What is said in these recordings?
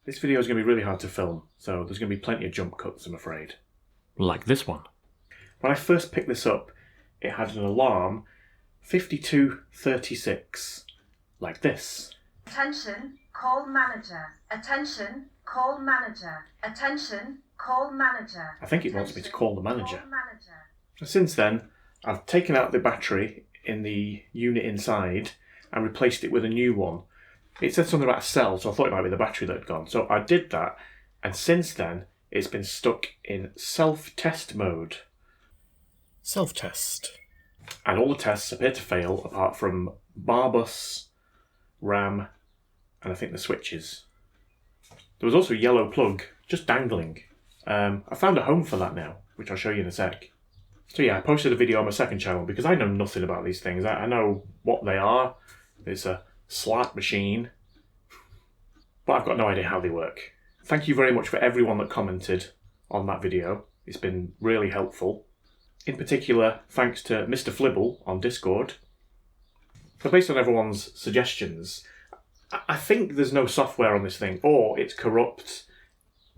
This video is going to be really hard to film, so there's going to be plenty of jump cuts, I'm afraid. Like this one. When I first picked this up, it had an alarm 5236, like this. Attention, call manager. Attention, call manager. Attention, call manager. I think it wants me to call the manager. Since then, I've taken out the battery in the unit inside and replaced it with a new one. It said something about a cell, so I thought it might be the battery that had gone. So I did that, and since then, it's been stuck in self-test mode. Self-test. And all the tests appear to fail, apart from bar bus, RAM, and I think the switches. There was also a yellow plug, just dangling. I found a home for that now, which I'll show you in a sec. So yeah, I posted a video on my second channel because I know nothing about these things. I know what they are. It's a slot machine, but I've got no idea how they work. Thank you very much for everyone that commented on that video. It's been really helpful. In particular, thanks to Mr. Flibble on Discord. So based on everyone's suggestions, I think there's no software on this thing, or it's corrupt,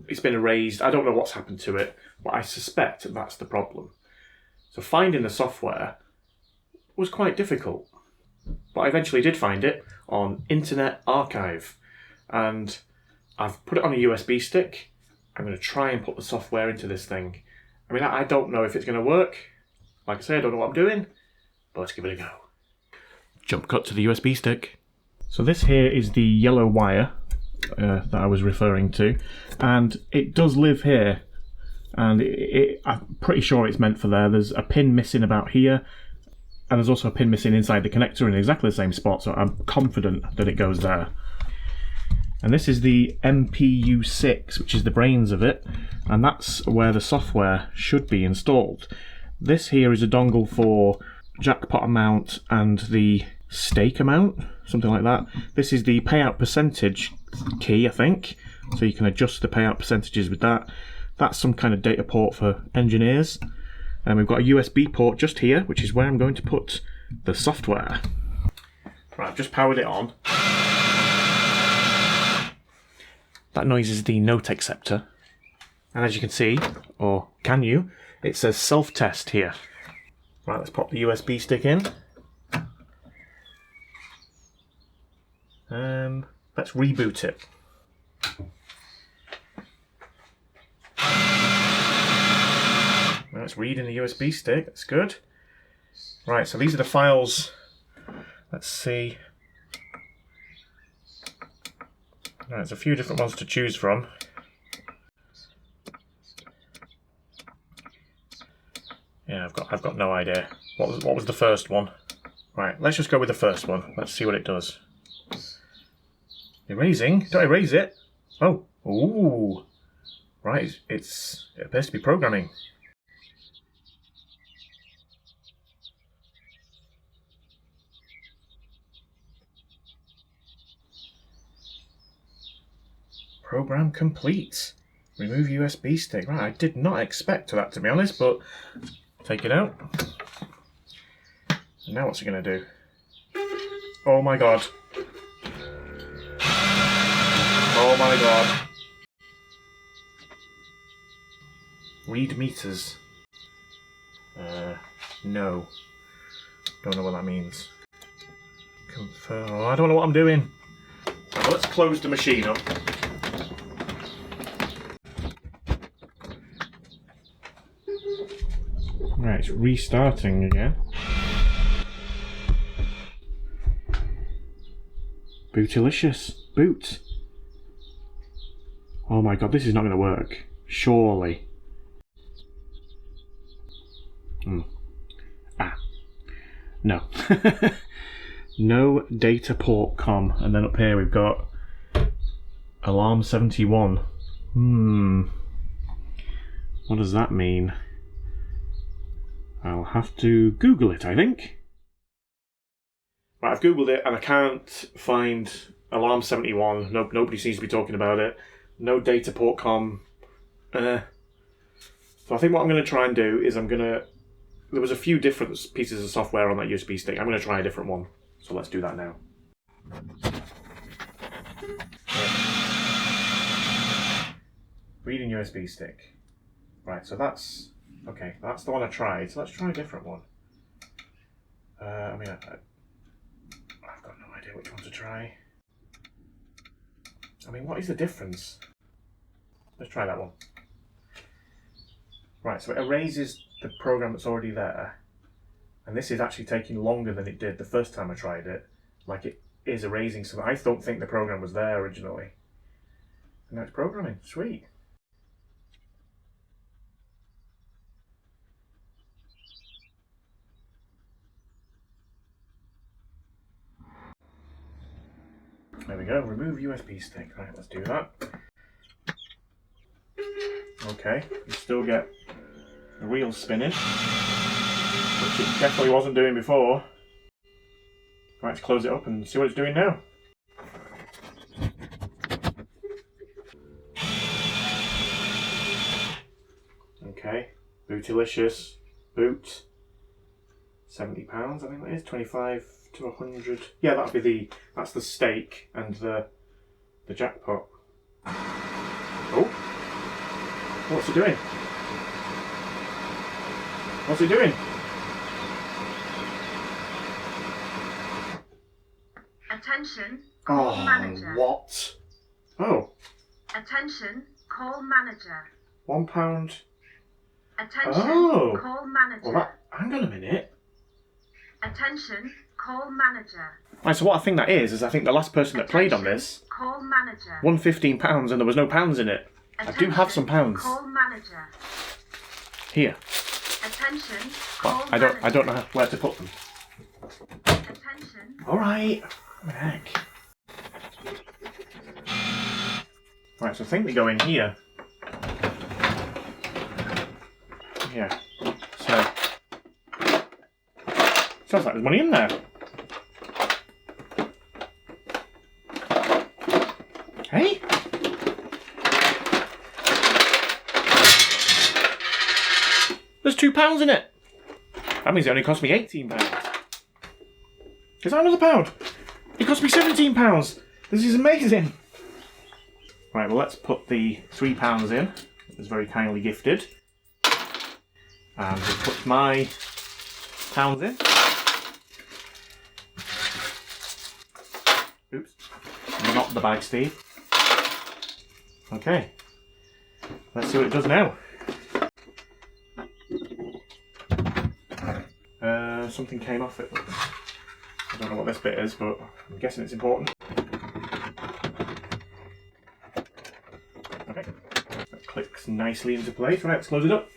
it's been erased, I don't know what's happened to it, but I suspect that's the problem. So finding the software was quite difficult. But I eventually did find it on Internet Archive, and I've put it on a USB stick. I'm going to try and put the software into this thing. I mean, I don't know if it's going to work. Like I say, I don't know what I'm doing, but let's give it a go. Jump cut to the USB stick. So this here is the yellow wire that I was referring to, and it does live here, and I'm pretty sure it's meant for there. There's a pin missing about here, and there's also a pin missing inside the connector in exactly the same spot, so I'm confident that it goes there. And this is the MPU6, which is the brains of it, and that's where the software should be installed. This here is a dongle for jackpot amount and the stake amount, something like that. This is the payout percentage key, I think, so you can adjust the payout percentages with that. That's some kind of data port for engineers. And we've got a USB port just here, which is where I'm going to put the software. Right, I've just powered it on. That noise is the note acceptor. And as you can see, or can you, it says self-test here. Right, let's pop the USB stick in. Let's reboot it. Well, it's reading the USB stick, that's good. Right, so these are the files. Let's see. Right, there's a few different ones to choose from. Yeah, I've got no idea. What was the first one? Right, let's just go with the first one. Let's see what it does. Erasing? Don't erase it. Oh, ooh. Right, it appears to be programming. Program complete. Remove USB stick. Right, I did not expect that, to be honest, but take it out. And now what's it going to do? Oh my god. Oh my god. Read meters. No. Don't know what that means. Confirm. Oh, I don't know what I'm doing. Right, well, let's close the machine up. Right, it's restarting again. Bootylicious. Boot. Oh my god, this is not going to work. Surely. No. No data port com. And then up here we've got alarm 71. What does that mean? I'll have to Google it, I think. Right, I've Googled it and I can't find alarm 71. Nobody seems to be talking about it. No data port com. So I think what I'm going to try and do is there was a few different pieces of software on that USB stick. I'm going to try a different one. So let's do that now. Reading USB stick. Right, so that's... Okay, that's the one I tried. So let's try a different one. I mean, I've got no idea which one to try. I mean, what is the difference? Let's try that one. Right, so it erases the program that's already there. And this is actually taking longer than it did the first time I tried it. Like it is erasing something. I don't think the program was there originally. And now it's programming. Sweet. There we go. Remove USB stick. Right, let's do that. Okay, you still get the wheel spinning, which it definitely wasn't doing before. Right, let's close it up and see what it's doing now. Okay, Bootylicious, boot, £70, I think that is, 25 to 100. Yeah, that'd be that's the stake and the jackpot. Oh, what's it doing? What's it doing? Attention, call manager. What? Oh. Attention, call manager. £1. Attention, Oh. call manager. Well, hang on a minute. Attention, call manager. Right, so what I think that is I think the last person that played on this call manager. won £15 and there was no pounds in it. I do have some pounds. Call manager. Here. Attention, But call I don't manager. know where to put them. Attention. Alright. What the heck? Right, so I think they go in here. Yeah. So sounds like there's money in there. Hey? There's £2 in it. That means it only cost me £18. Is that another pound? It cost me £17. This is amazing. Right, well, let's put the £3 in. It was very kindly gifted. And we'll put my pounds in. Oops. Not the bag, Steve. Okay. Let's see what it does now. Something came off it. I don't know what this bit is, but I'm guessing it's important. Okay. That clicks nicely into place. Right, let's close it up.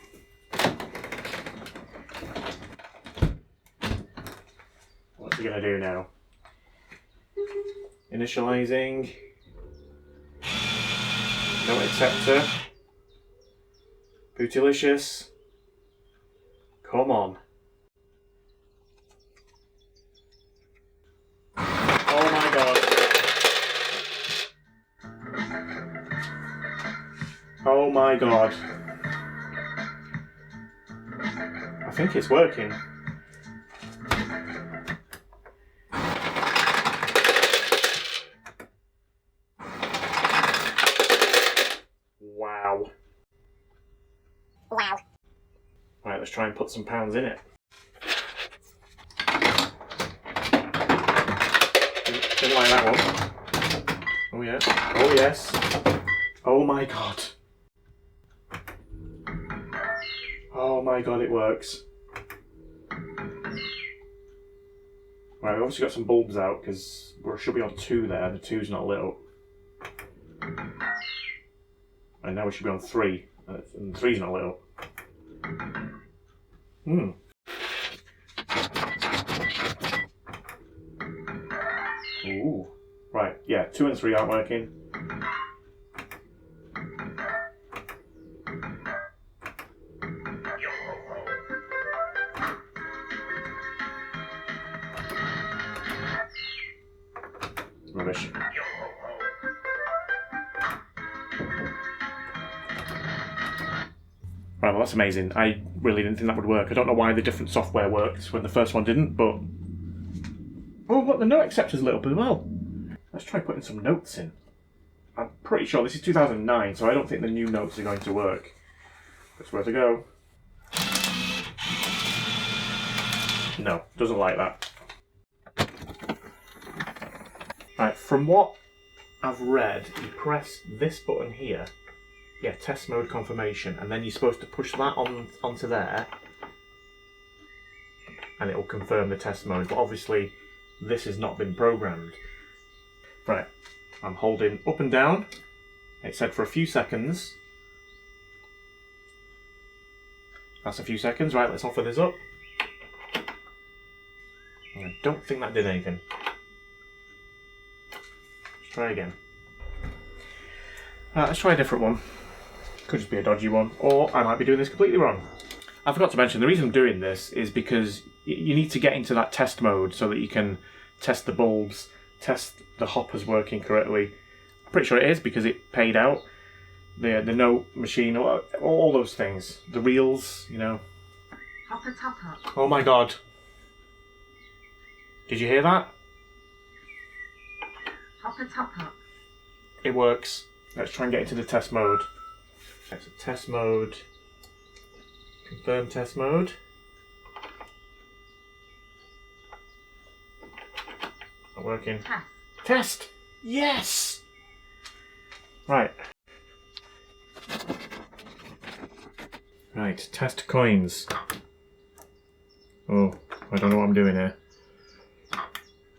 What's it going to do now? Initializing. No acceptor. Bootylicious. Come on. Oh my god. Oh my god. I think it's working. Wow. Wow. Right, let's try and put some pounds in it. Didn't like that one. Oh yeah. Oh yes. Oh my god. Oh my god, it works. Right, we've obviously got some bulbs out because we should be on 2 there. The 2's not lit up. And now we should be on 3. And 3's not lit up. Hmm. Ooh. Right, yeah, 2 and 3 aren't working. Rubbish. Right, well that's amazing. I really didn't think that would work. I don't know why the different software worked when the first one didn't, but... Oh, look, the note acceptor's lit up as well. Let's try putting some notes in. I'm pretty sure this is 2009, so I don't think the new notes are going to work. Let's where to go. No, doesn't like that. Right, from what I've read, you press this button here. Yeah, test mode confirmation, and then you're supposed to push that onto there, and it will confirm the test mode. But obviously, this has not been programmed. Right, I'm holding up and down. It said for a few seconds. That's a few seconds. Right, let's offer this up. I don't think that did anything. Let's try again. Let's try a different one. Could just be a dodgy one, or I might be doing this completely wrong. I forgot to mention, the reason I'm doing this is because you need to get into that test mode so that you can test the bulbs, test the hoppers working correctly. I'm pretty sure it is because it paid out. The note machine, all those things. The reels, you know. Hopper topper. Oh my god. Did you hear that? Hopper topper. It works. Let's try and get into the test mode. That's a test mode. Confirm test mode. Not working. Test. Test! Yes! Right. Right, test coins. Oh, I don't know what I'm doing here.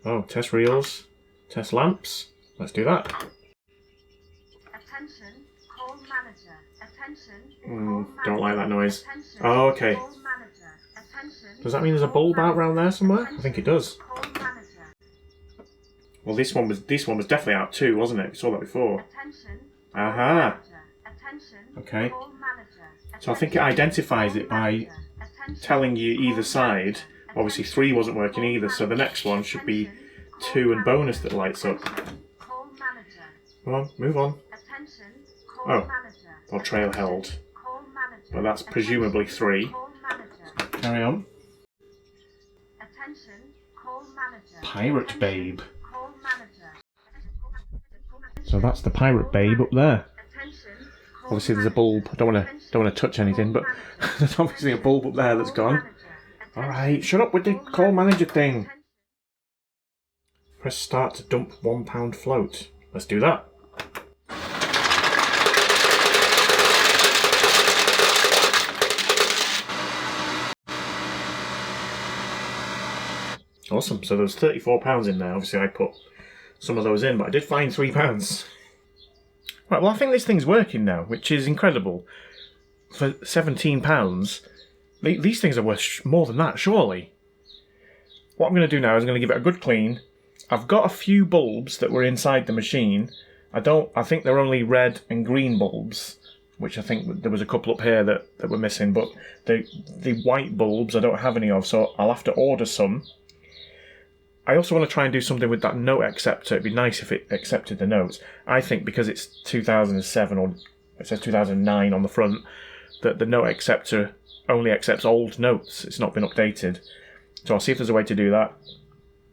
Oh, test reels. Test lamps. Let's do that. Attention, call manager. Attention, call manager. Don't like that noise. Attention, Oh, okay. call manager. Attention, Does that mean there's a bulb out around there somewhere? I think it does. call manager. Well, this one was definitely out too, wasn't it? We saw that before. Attention, Aha. manager. Attention, Okay. call manager. So I think it identifies it by telling you either side. Obviously 3 wasn't working either, so the next one should be 2 and bonus that lights up. Call manager. Come on, move on. Attention, call Oh, manager. or trail held. Call manager. Well, that's presumably 3. Call manager. Carry on. Attention, call manager. Pirate Babe. Call manager. So that's the Pirate Babe up there. Attention, call Obviously there's a bulb. I don't want to touch anything, but there's obviously a bulb up there that's gone. Alright, shut up with the call manager thing. Press start to dump £1 float. Let's do that. Awesome, so there was £34 in there. Obviously I put some of those in, but I did find £3. Right, well I think this thing's working now, which is incredible. For £17, these things are worth more than that, surely. What I'm going to do now is I'm going to give it a good clean. I've got a few bulbs that were inside the machine. I think they're only red and green bulbs, which I think there was a couple up here that were missing, but the white bulbs I don't have any of, so I'll have to order some. I also want to try and do something with that note acceptor. It'd be nice if it accepted the notes. I think because it's 2007, or it says 2009 on the front, that the note acceptor only accepts old notes. It's not been updated. So I'll see if there's a way to do that.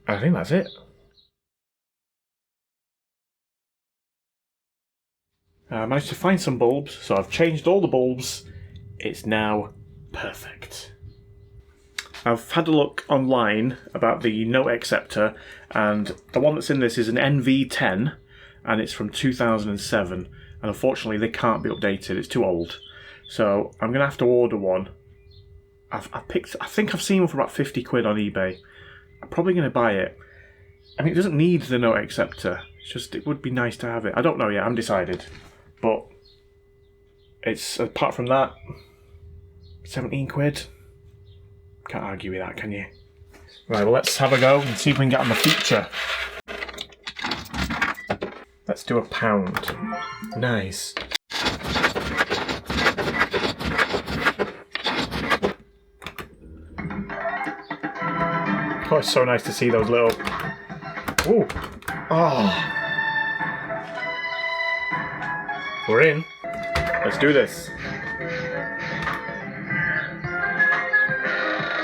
I think that's it. I managed to find some bulbs, so I've changed all the bulbs. It's now perfect. I've had a look online about the note acceptor, and the one that's in this is an NV10, and it's from 2007, and unfortunately they can't be updated, it's too old. So I'm going to have to order one. I think I've seen one for about 50 quid on eBay. I'm probably going to buy it. I mean, it doesn't need the note acceptor, it's just, it would be nice to have it. I don't know yet, I'm decided. But it's, apart from that, 17 quid. Can't argue with that, can you? Right, well let's have a go and see if we can get on the feature. Let's do £1. Nice. Oh, it's so nice to see those little... Ooh. Oh. We're in. Let's do this.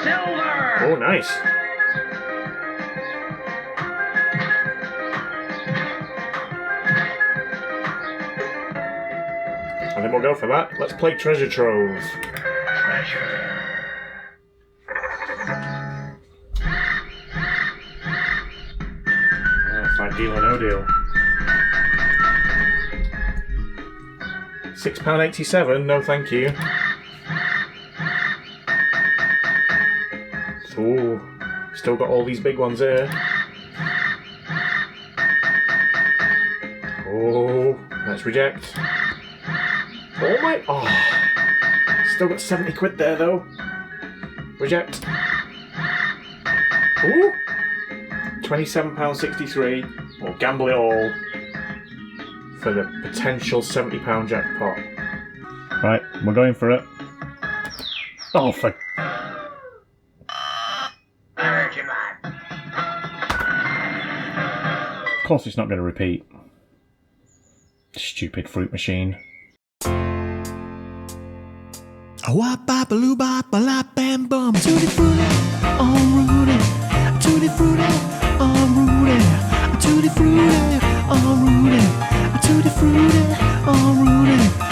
Silver! Oh, nice. I think we'll go for that. Let's play Treasure Trove. Treasure. It's like Deal or No Deal. £6.87, no thank you. Ooh, still got all these big ones here. Oh, let's reject. Oh my, oh. Still got 70 quid there though. Reject. Ooh. £27.63. We'll gamble it all for the potential £70 jackpot. Right, we're going for it. Oh, for... Of course it's not going to repeat. Stupid fruit machine. Bam bum, tutti frutti, I'm rooting. Tutti frutti, I'm rooting. Tutti frutti, I'm rooting. Tutti frutti, I'm rooting.